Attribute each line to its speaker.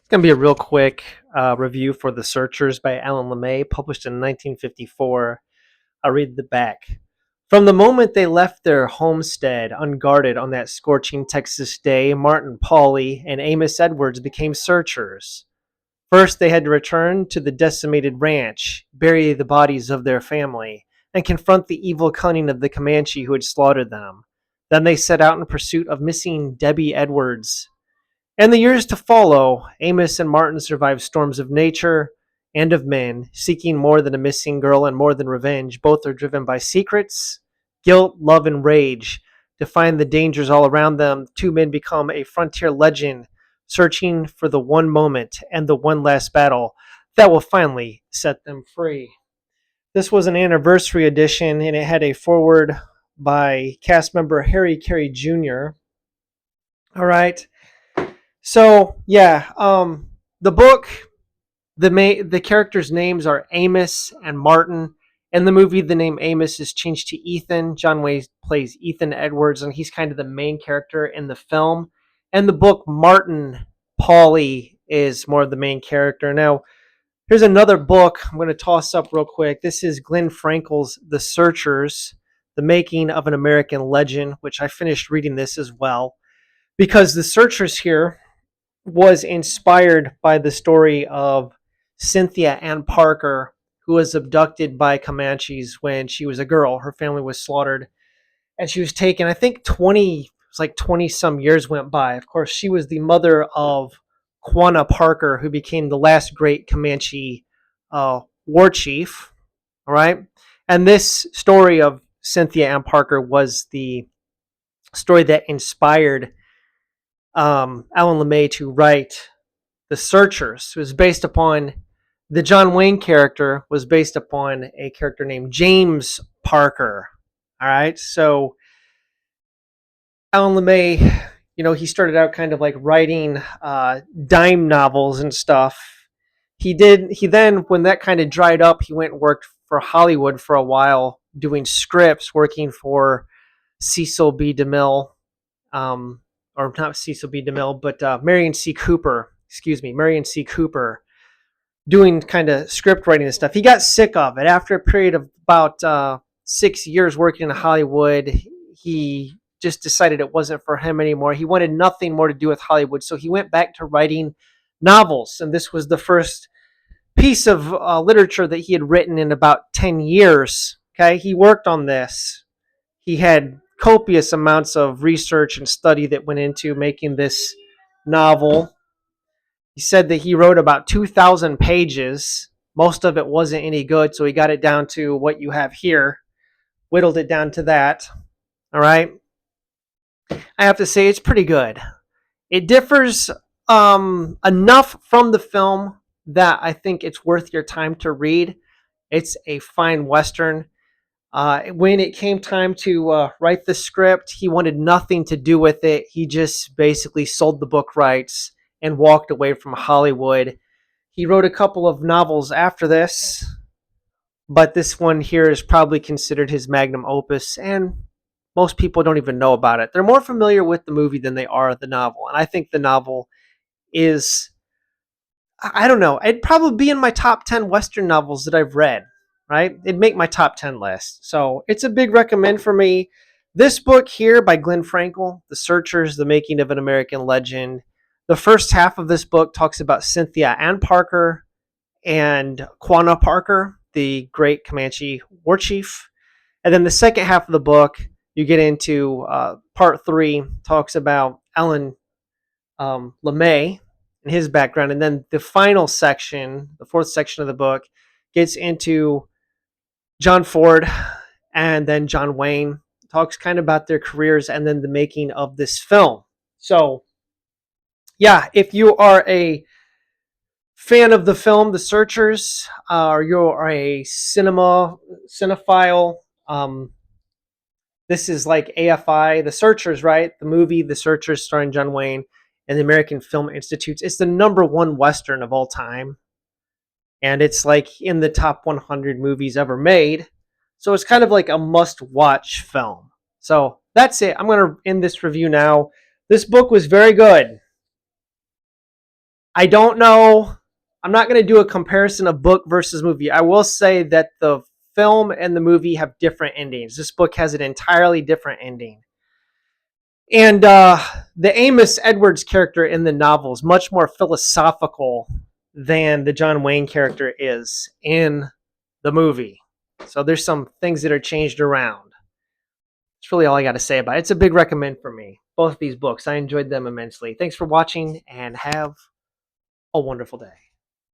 Speaker 1: It's going to be a real quick review for The Searchers by Alan LeMay, published in 1954. I'll read the back. From the moment they left their homestead unguarded on that scorching Texas day, Martin Pauley and Amos Edwards became searchers. First, they had to return to the decimated ranch, bury the bodies of their family, and confront the evil cunning of the Comanche who had slaughtered them. Then they set out in pursuit of missing Debbie Edwards. In the years to follow, Amos and Martin survived storms of nature and of men, seeking more than a missing girl and more than revenge. Both are driven by secrets, guilt, love, and rage. To find the dangers all around them, two men become a frontier legend, searching for the one moment and the one last battle that will finally set them free. This was an anniversary edition, and it had a foreword by cast member Harry Carey Jr. All right. So yeah, the book, the characters' names are Amos and Martin. In the movie, the name Amos is changed to Ethan. John Wayne plays Ethan Edwards, and he's kind of the main character in the film. In the book, Martin Pauley is more of the main character. Now, here's another book I'm going to toss up real quick. This is Glenn Frankel's The Searchers, The Making of an American Legend, which I finished reading this as well. Because The Searchers here was inspired by the story of Cynthia Anne Parker, who was abducted by Comanches when she was a girl. Her family was slaughtered, and she was taken. I think 20 some years went by. Of course, she was the mother of Quanah Parker, who became the last great Comanche war chief. All right, and this story of Cynthia Anne Parker was the story that inspired Alan LeMay to write The Searchers. It was based upon the John Wayne character was based upon a character named James Parker. All right, so Alan LeMay, he started out kind of like writing dime novels and stuff. He then, when that kind of dried up, he went and worked for Hollywood for a while, doing scripts, working for Cecil B. DeMille. Or not Cecil B. DeMille, but Marion C. Cooper. Excuse me, Marion C. Cooper, doing kind of script writing and stuff. He got sick of it after a period of about 6 years working in Hollywood. He just decided it wasn't for him anymore. He wanted nothing more to do with Hollywood, so he went back to writing novels. And this was the first piece of literature that he had written in about 10 years. Okay, he worked on this. He had copious amounts of research and study that went into making this novel. He said that he wrote about 2,000 pages. Most of it wasn't any good, so he got it down to what you have here, whittled it down to that. All right. I have to say it's pretty good. It differs enough from the film that I think it's worth your time to read. It's a fine Western. When it came time to write the script, he wanted nothing to do with it. He just basically sold the book rights and walked away from Hollywood. He wrote a couple of novels after this, but this one here is probably considered his magnum opus, and most people don't even know about it. They're more familiar with the movie than they are the novel, and I think the novel is, I don't know, it'd probably be in my top 10 Western novels that I've read. Right? It'd make my top 10 list. So it's a big recommend for me. This book here by Glenn Frankel, The Searchers, The Making of an American Legend. The first half of this book talks about Cynthia Anne Parker and Quanah Parker, the great Comanche war chief. And then the second half of the book, you get into part 3, talks about Alan LeMay and his background. And then the final section, the fourth section of the book, gets into John Ford and then John Wayne. Talks kind of about their careers and then the making of this film. So, yeah, if you are a fan of the film The Searchers, or you're a cinephile, this is like AFI, The Searchers, right? The movie The Searchers starring John Wayne and the American Film Institute. It's the #1 Western of all time. And it's like in the top 100 movies ever made. So it's kind of like a must-watch film. So that's it. I'm going to end this review now. This book was very good. I don't know. I'm not going to do a comparison of book versus movie. I will say that the film and the movie have different endings. This book has an entirely different ending. And the Amos Edwards character in the novel is much more philosophical than the John Wayne character is in the movie. So there's some things that are changed around. That's really all I got to say about it. It's a big recommend for me. Both of these books. I enjoyed them immensely. Thanks for watching and have a wonderful day.